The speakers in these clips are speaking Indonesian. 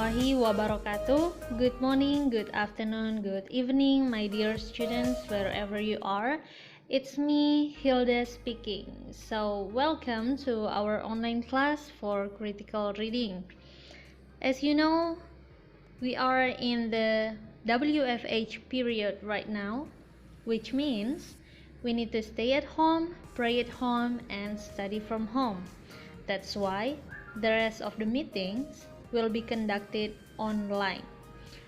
warahmatullahi wabarakatuh. Good morning, good afternoon, good evening, my dear students, wherever you are. It's me, Hilda speaking. So, welcome to our online class for critical reading. As you know, we are in the WFH period right now, which means we need to stay at home, pray at home, and study from home. That's why the rest of the meetings will be conducted online.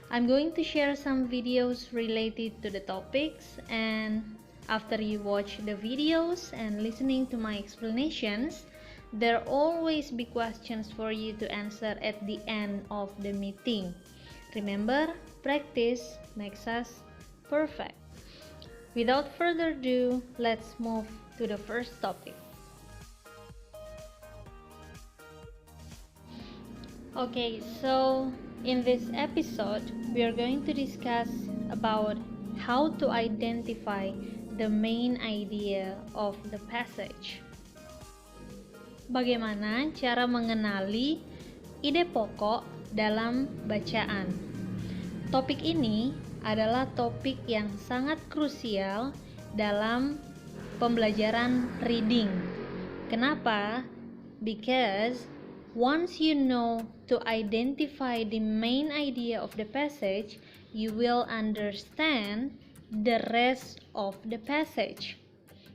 I'm going to share some videos related to the topics, and after you watch the videos and listening to my explanations, there always be questions for you to answer at the end of the meeting. Remember, practice makes us perfect. Without further ado, let's move to the first topic. Okay, so in this episode, we are going to discuss about how to identify the main idea of the passage. Bagaimana cara mengenali ide pokok dalam bacaan? Topik ini adalah topik yang sangat krusial dalam pembelajaran reading. Kenapa? Because once you know to identify the main idea of the passage, you will understand the rest of the passage.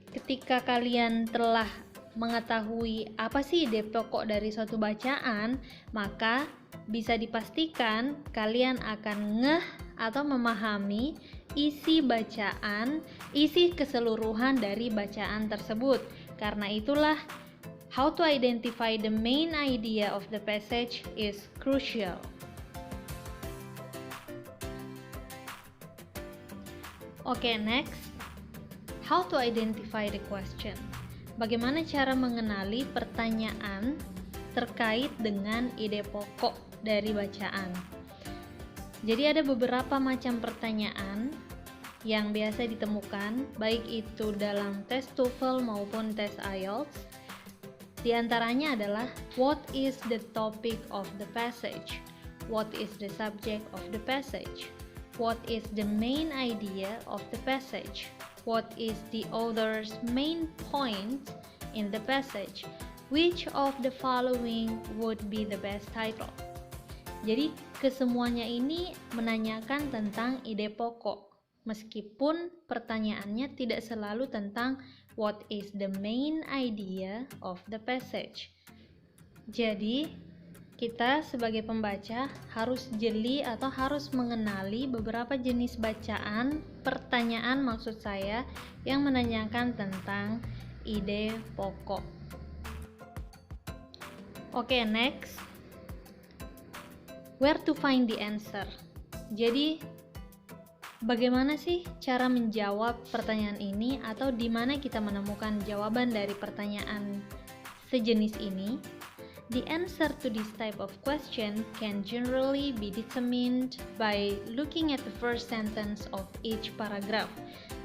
Ketika kalian telah mengetahui apa sih ide pokok dari suatu bacaan, maka bisa dipastikan kalian akan ngeh atau memahami isi bacaan, isi keseluruhan dari bacaan tersebut. Karena itulah how to identify the main idea of the passage is crucial. Okay, next, how to identify the question. Bagaimana cara mengenali pertanyaan terkait dengan ide pokok dari bacaan? Jadi ada beberapa macam pertanyaan yang biasa ditemukan, baik itu dalam tes TOEFL maupun tes IELTS. Di antaranya adalah, what is the topic of the passage? What is the subject of the passage? What is the main idea of the passage? What is the author's main point in the passage? Which of the following would be the best title? Jadi kesemuanya ini menanyakan tentang ide pokok, meskipun pertanyaannya tidak selalu tentang what is the main idea of the passage. Jadi, kita sebagai pembaca harus jeli atau harus mengenali beberapa jenis bacaan, pertanyaan maksud saya, yang menanyakan tentang ide pokok. Oke, next. Where to find the answer? Jadi, bagaimana sih cara menjawab pertanyaan ini, atau di mana kita menemukan jawaban dari pertanyaan sejenis ini? The answer to this type of question can generally be determined by looking at the first sentence of each paragraph.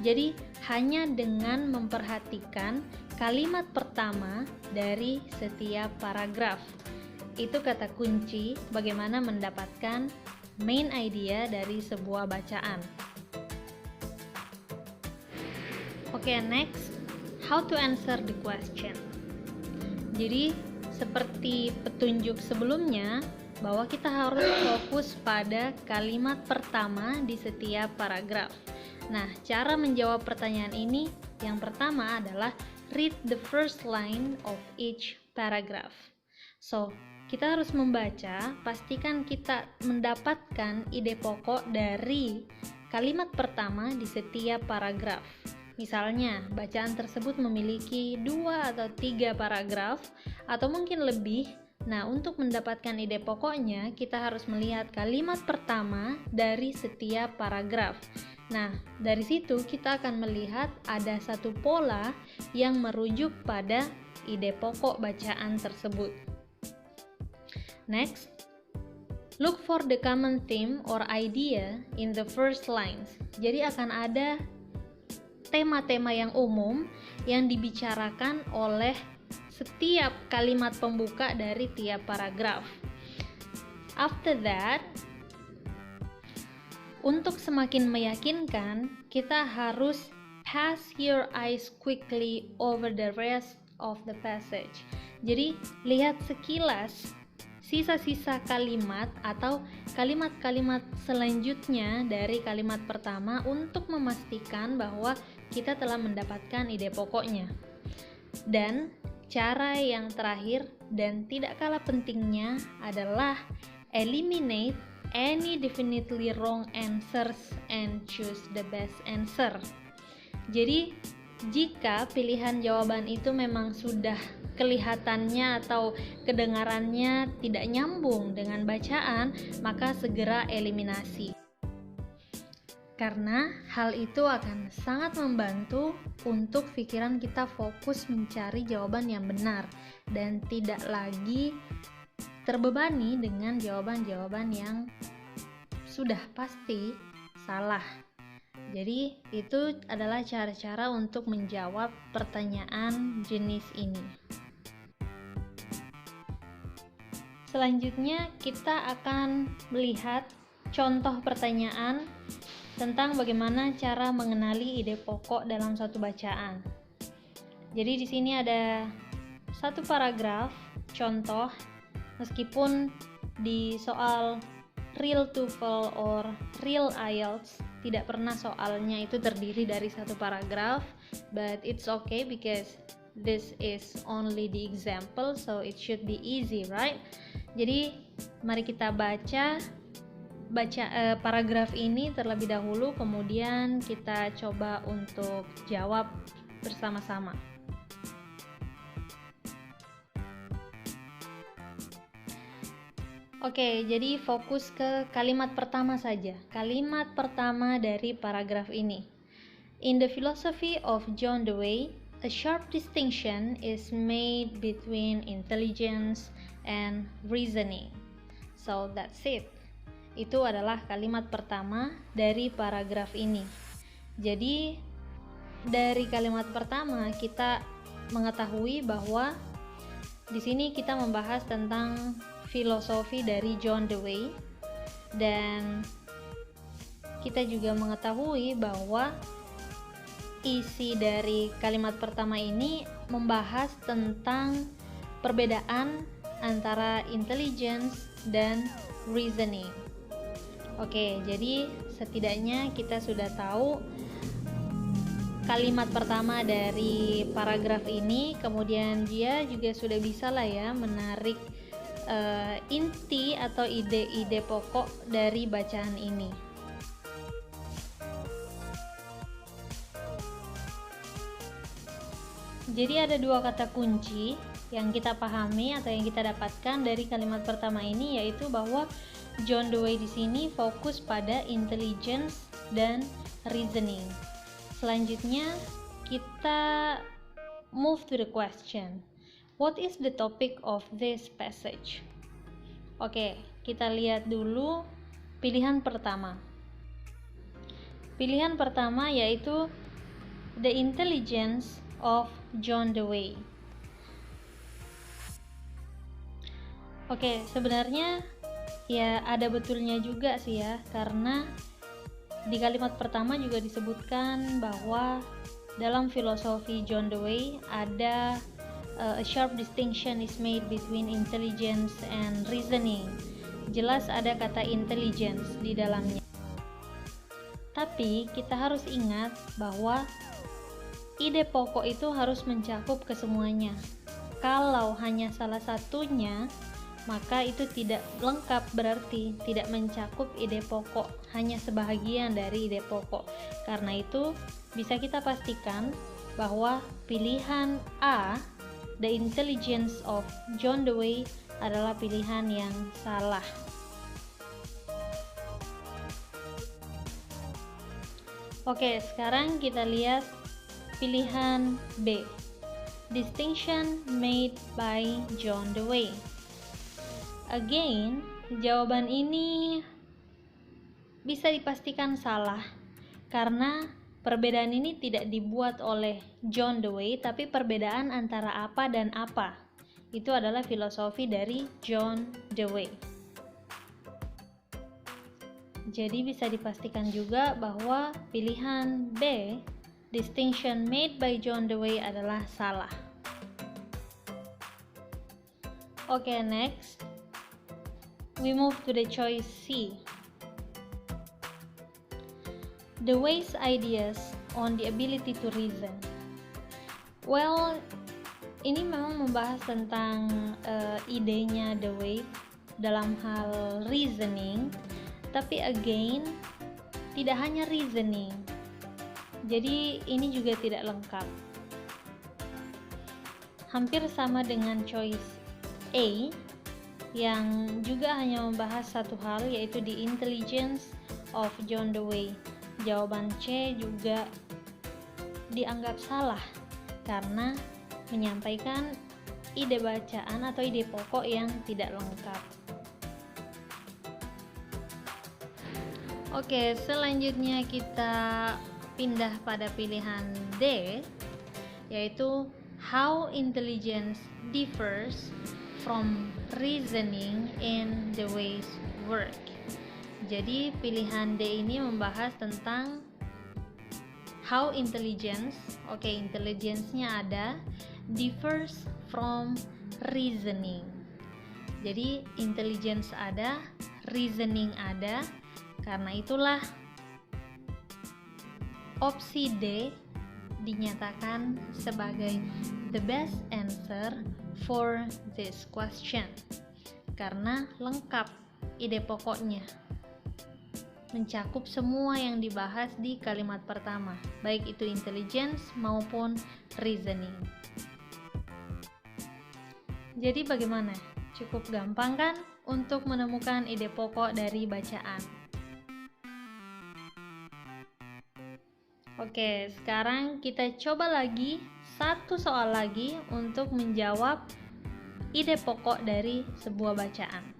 Jadi, hanya dengan memperhatikan kalimat pertama dari setiap paragraf. Itu kata kunci bagaimana mendapatkan main idea dari sebuah bacaan. Okay, next, how to answer the question. Jadi, seperti petunjuk sebelumnya, bahwa kita harus fokus pada kalimat pertama di setiap paragraf. Nah, cara menjawab pertanyaan ini, yang pertama adalah read the first line of each paragraph. So, kita harus membaca, pastikan kita mendapatkan ide pokok dari kalimat pertama di setiap paragraf. Misalnya, bacaan tersebut memiliki 2 atau 3 paragraf, atau mungkin lebih. Nah, untuk mendapatkan ide pokoknya, kita harus melihat kalimat pertama dari setiap paragraf. Nah, dari situ kita akan melihat ada satu pola yang merujuk pada ide pokok bacaan tersebut. Next, look for the common theme or idea in the first lines. Jadi akan ada tema-tema yang umum yang dibicarakan oleh setiap kalimat pembuka dari tiap paragraf. After that, untuk semakin meyakinkan, kita harus pass your eyes quickly over the rest of the passage. Jadi, lihat sekilas sisa-sisa kalimat atau kalimat-kalimat selanjutnya dari kalimat pertama untuk memastikan bahwa kita telah mendapatkan ide pokoknya. Dan cara yang terakhir dan tidak kalah pentingnya adalah eliminate any definitely wrong answers and choose the best answer. Jadi, jika pilihan jawaban itu memang sudah kelihatannya atau kedengarannya tidak nyambung dengan bacaan, maka segera eliminasi. Karena hal itu akan sangat membantu untuk pikiran kita fokus mencari jawaban yang benar dan tidak lagi terbebani dengan jawaban-jawaban yang sudah pasti salah. Jadi itu adalah cara-cara untuk menjawab pertanyaan jenis ini. Selanjutnya kita akan melihat contoh pertanyaan tentang bagaimana cara mengenali ide pokok dalam suatu bacaan. Jadi di sini ada satu paragraf contoh. Meskipun di soal real TOEFL or real IELTS tidak pernah soalnya itu terdiri dari satu paragraf, but it's okay because this is only the example, so it should be easy, right? Jadi mari kita baca paragraf ini terlebih dahulu, kemudian kita coba untuk jawab bersama-sama. Oke, jadi fokus ke kalimat pertama saja. Kalimat pertama dari paragraf ini. In the philosophy of John Dewey, a sharp distinction is made between intelligence and reasoning. So that's it. Itu adalah kalimat pertama dari paragraf ini. Jadi dari kalimat pertama kita mengetahui bahwa di sini kita membahas tentang filosofi dari John Dewey, dan kita juga mengetahui bahwa isi dari kalimat pertama ini membahas tentang perbedaan antara intelligence dan reasoning. Oke, jadi setidaknya kita sudah tahu kalimat pertama dari paragraf ini, kemudian dia juga sudah bisa lah ya menarik inti atau ide-ide pokok dari bacaan ini. Jadi ada dua kata kunci yang kita pahami atau yang kita dapatkan dari kalimat pertama ini, yaitu bahwa John Dewey di sini fokus pada intelligence dan reasoning. Selanjutnya kita move to the question. What is the topic of this passage? Oke, kita lihat dulu pilihan pertama. Pilihan pertama yaitu The Intelligence of John Dewey. Oke, sebenarnya ya ada betulnya juga sih ya, karena di kalimat pertama juga disebutkan bahwa dalam filosofi John Dewey ada a sharp distinction is made between intelligence and reasoning. Jelas ada kata intelligence di dalamnya. Tapi kita harus ingat bahwa ide pokok itu harus mencakup kesemuanya. Kalau hanya salah satunya, maka itu tidak lengkap, berarti tidak mencakup ide pokok, hanya sebahagian dari ide pokok. Karena itu bisa kita pastikan bahwa pilihan A, The Intelligence of John Dewey, adalah pilihan yang salah. Oke, sekarang kita lihat pilihan B, Distinction made by John Dewey. Again, jawaban ini bisa dipastikan salah karena perbedaan ini tidak dibuat oleh John Dewey, tapi perbedaan antara apa dan apa. Itu adalah filosofi dari John Dewey. Jadi bisa dipastikan juga bahwa pilihan B, distinction made by John Dewey, adalah salah. Oke, next we move to the choice C. Dewey's ideas on the ability to reason. Well, ini memang membahas tentang idenya Dewey dalam hal reasoning, tapi again tidak hanya reasoning. Jadi ini juga tidak lengkap. Hampir sama dengan choice A yang juga hanya membahas satu hal, yaitu the intelligence of John Dewey. Jawaban C juga dianggap salah karena menyampaikan ide bacaan atau ide pokok yang tidak lengkap. Oke, selanjutnya kita pindah pada pilihan D, yaitu how intelligence differs from reasoning in Dewey's work. Jadi pilihan D ini membahas tentang how intelligence, intelligence-nya ada, differs from reasoning. Jadi intelligence ada, reasoning ada, karena itulah opsi D dinyatakan sebagai the best answer for this question karena lengkap ide pokoknya, mencakup semua yang dibahas di kalimat pertama, baik itu intelligence maupun reasoning. Jadi bagaimana? Cukup gampang kan untuk menemukan ide pokok dari bacaan? Oke, sekarang kita coba lagi satu soal lagi untuk menjawab ide pokok dari sebuah bacaan.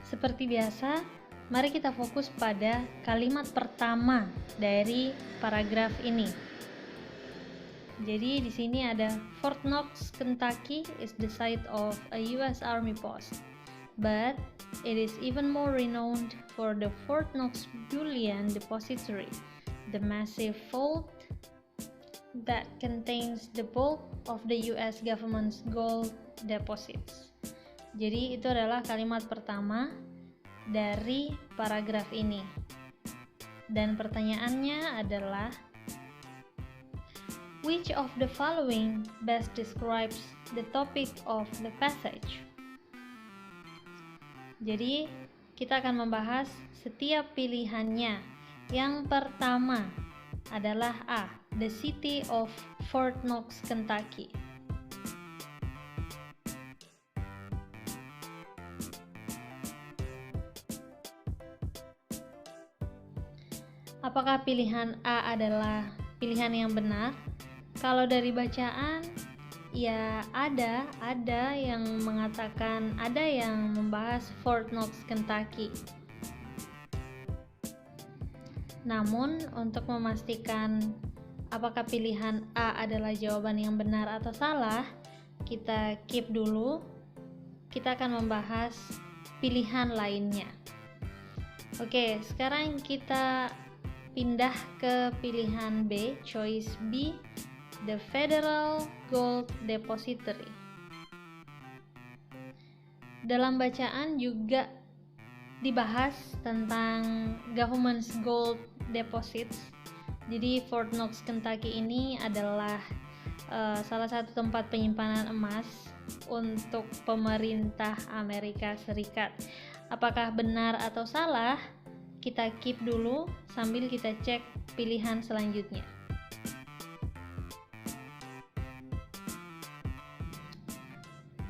Seperti biasa, mari kita fokus pada kalimat pertama dari paragraf ini. Jadi di sini ada Fort Knox, Kentucky is the site of a US Army post, but it is even more renowned for the Fort Knox Bullion Depository, the massive vault that contains the bulk of the US government's gold deposits. Jadi itu adalah kalimat pertama dari paragraf ini. Dan pertanyaannya adalah, which of the following best describes the topic of the passage? Jadi kita akan membahas setiap pilihannya. Yang pertama adalah A, the city of Fort Knox, Kentucky. Apakah pilihan A adalah pilihan yang benar? Kalau dari bacaan, ya ada yang mengatakan, ada yang membahas Fort Knox, Kentucky. Namun untuk memastikan apakah pilihan A adalah jawaban yang benar atau salah, kita keep dulu. Kita akan membahas pilihan lainnya. Oke, sekarang kita pindah ke pilihan B, choice B, the Federal Gold Depository. Dalam bacaan juga dibahas tentang government's gold deposits. Jadi Fort Knox, Kentucky ini adalah salah satu tempat penyimpanan emas untuk pemerintah Amerika Serikat. Apakah benar atau salah? Kita keep dulu sambil kita cek pilihan selanjutnya.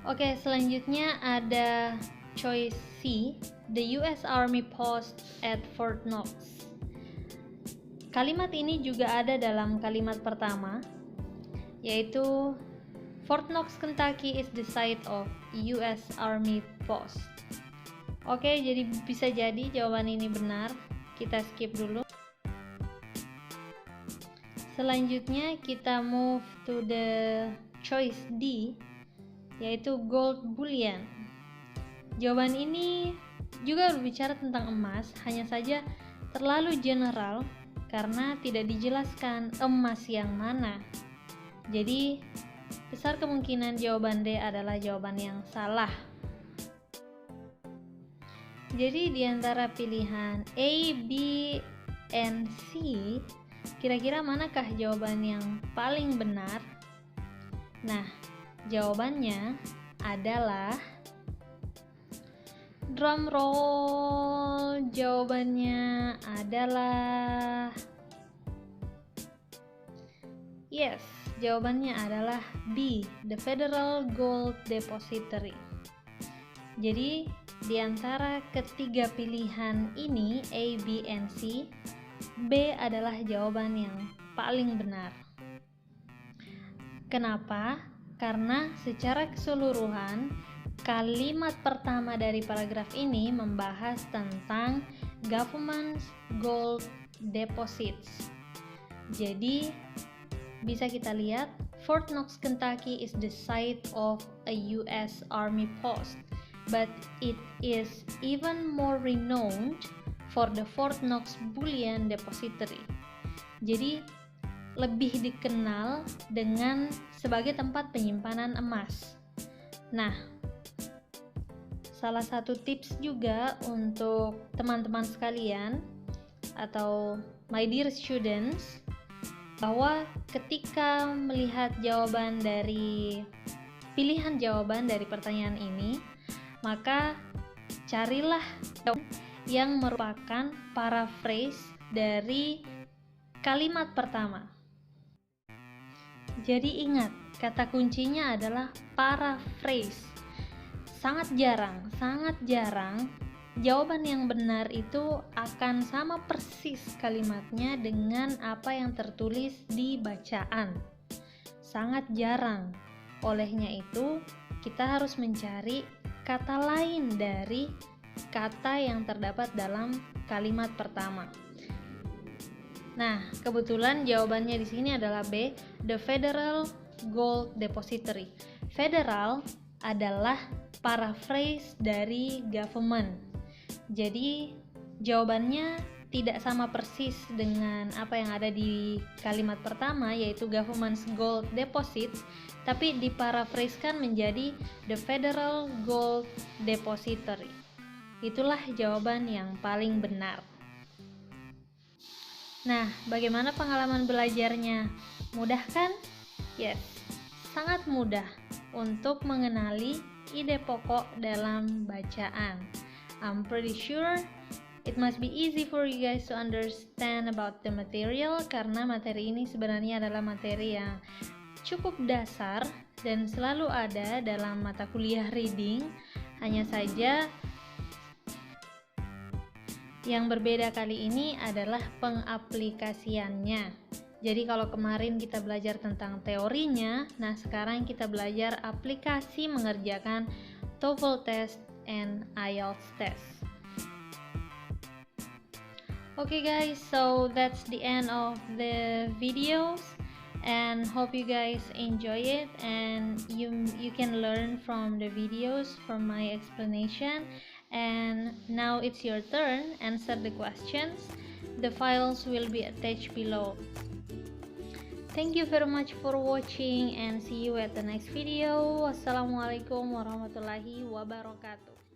Oke, selanjutnya ada choice C, the US Army post at Fort Knox. Kalimat ini juga ada dalam kalimat pertama, yaitu Fort Knox, Kentucky is the site of US Army post. Oke, jadi bisa jadi jawaban ini benar. Kita skip dulu. Selanjutnya kita move to the choice D, yaitu gold bullion. Jawaban ini juga berbicara tentang emas, hanya saja terlalu general karena tidak dijelaskan emas yang mana. Jadi, besar kemungkinan jawaban D adalah jawaban yang salah. Jadi, di antara pilihan A, B, and C, kira-kira manakah jawaban yang paling benar? Nah, jawabannya adalah drum roll. Jawabannya adalah yes, jawabannya adalah B, the Federal Gold Depository. Jadi, di antara ketiga pilihan ini, A, B, and C, B adalah jawaban yang paling benar. Kenapa? Karena secara keseluruhan kalimat pertama dari paragraf ini membahas tentang government gold deposits. Jadi bisa kita lihat, Fort Knox, Kentucky is the site of a US Army post, but it is even more renowned for the Fort Knox Bullion Depository. Jadi lebih dikenal dengan sebagai tempat penyimpanan emas. Nah, salah satu tips juga untuk teman-teman sekalian atau my dear students, bahwa ketika melihat jawaban dari pilihan jawaban dari pertanyaan ini, maka carilah yang merupakan paraphrase dari kalimat pertama. Jadi ingat, kata kuncinya adalah paraphrase. Sangat jarang jawaban yang benar itu akan sama persis kalimatnya dengan apa yang tertulis di bacaan. Sangat jarang. Olehnya itu, kita harus mencari kata lain dari kata yang terdapat dalam kalimat pertama. Nah, kebetulan jawabannya di sini adalah B, the Federal Gold Depository. Federal adalah paraphrase dari government. Jadi jawabannya tidak sama persis dengan apa yang ada di kalimat pertama, yaitu government's gold deposits, tapi diparafrasekan menjadi the Federal Gold Depository. Itulah jawaban yang paling benar. Nah, bagaimana pengalaman belajarnya? Mudah kan? Yes, sangat mudah untuk mengenali ide pokok dalam bacaan. I'm pretty sure it must be easy for you guys to understand about the material, karena materi ini sebenarnya adalah materi yang cukup dasar dan selalu ada dalam mata kuliah reading. Hanya saja yang berbeda kali ini adalah pengaplikasiannya. Jadi kalau kemarin kita belajar tentang teorinya, nah sekarang kita belajar aplikasi mengerjakan TOEFL test and IELTS test. Okay guys, so that's the end of the videos, and hope you guys enjoy it and you can learn from the videos, from my explanation. And now it's your turn, answer the questions. The files will be attached below. Thank you very much for watching and see you at the next video. Wassalamualaikum warahmatullahi wabarakatuh.